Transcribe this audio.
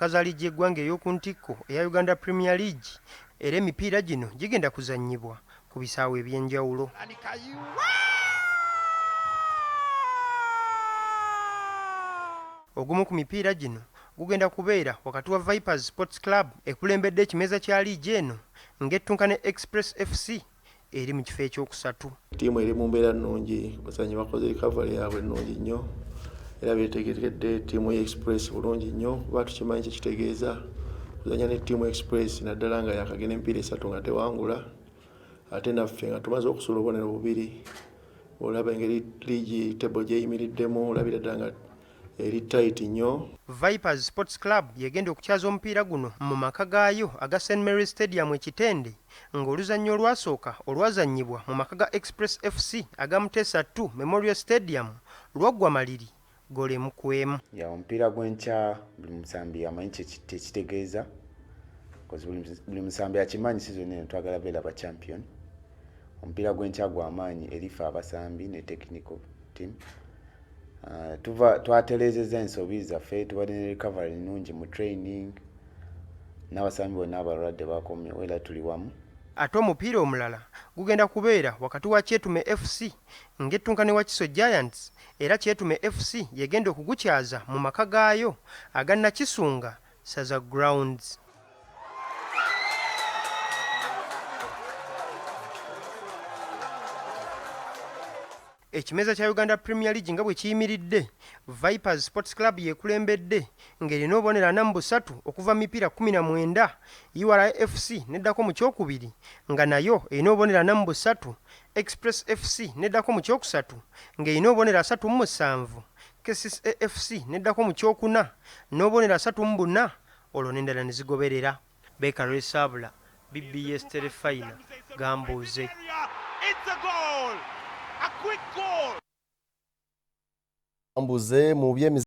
Liigi eggwanga ey'okuntiko eya Uganda Premier League era emipiira gino gigenda kuzannyibwa ku bisaawe eby'enjawulo. Ogumu ku mipiira gino gugenda kubeera wakati wa Vipers Sports Club ekulembedde ekimeza kya liigi eno ng'ettunka ne Express FC eri mu kifo ekyokusatu. Ttiimu eri mu mbeera nnungi, abazannyi bakoze recovery yaabwe nnungi nnyo era beetegekedde ttiimu ya Express bulungi nnyo kuba tukimanyi kye kitegeeza kuzannya ne ttiimu Express naddala nga yakagenda emipiira 3 nga tewangula ate naffe nga tumaze okusula obubonero bubiri. Olaba engeri liigi tebo gyeyimiriddemu olabira ddala nga eri tight nnyo. Vipers Sports Club yegenda okukyaza omupiira guno mu maka gaayo aga St Mary's Stadium ekitende ng'oluzannyo olwasooka olwazannyibwa mu maka ga Express FC aga Muteesa 2 Memorial Stadium lwaggwa maliri gole mu kwemu. Ya omupiira gw'enkya buli musambi amanyi kitegeeza buli musambi akimanyi sizoni eno twagala beera ba champion. Omupiira gw'enkya gw'amaanyi erifa abasambi ne technical team. Twatelezezza ensobi zaffe tubadde ne recovery nnungi mu training n'abasambi bonna abalwadde bakomye era tuli wamu. Ate omupiira omulala gugenda kubeera wakati wa Kyetume FC ng'ettunka ne Wakiso Giants era Kyetume FC yegenda okugukyaza mu maka gaayo aga Nakisunga Saza Grounds. Ekimeza kya Uganda Premier League nga bwe kiyimiridde, Vipers Sports Club yekulembedde ng'erina obubonero 43 okuva mu mipiira 19, URA FC neddako mu kyokubiri nga nayo erina obubonero 43, Express FC neddako mu kyokusatu ng'erina obubonero 37, KCS FC neddako mu kyokuna n'obubonero 34, olwo n'endala ne zigoberera. Beka Resabula, BBS Telefina, Gambuuze. Gambuuze mu by'emizannyo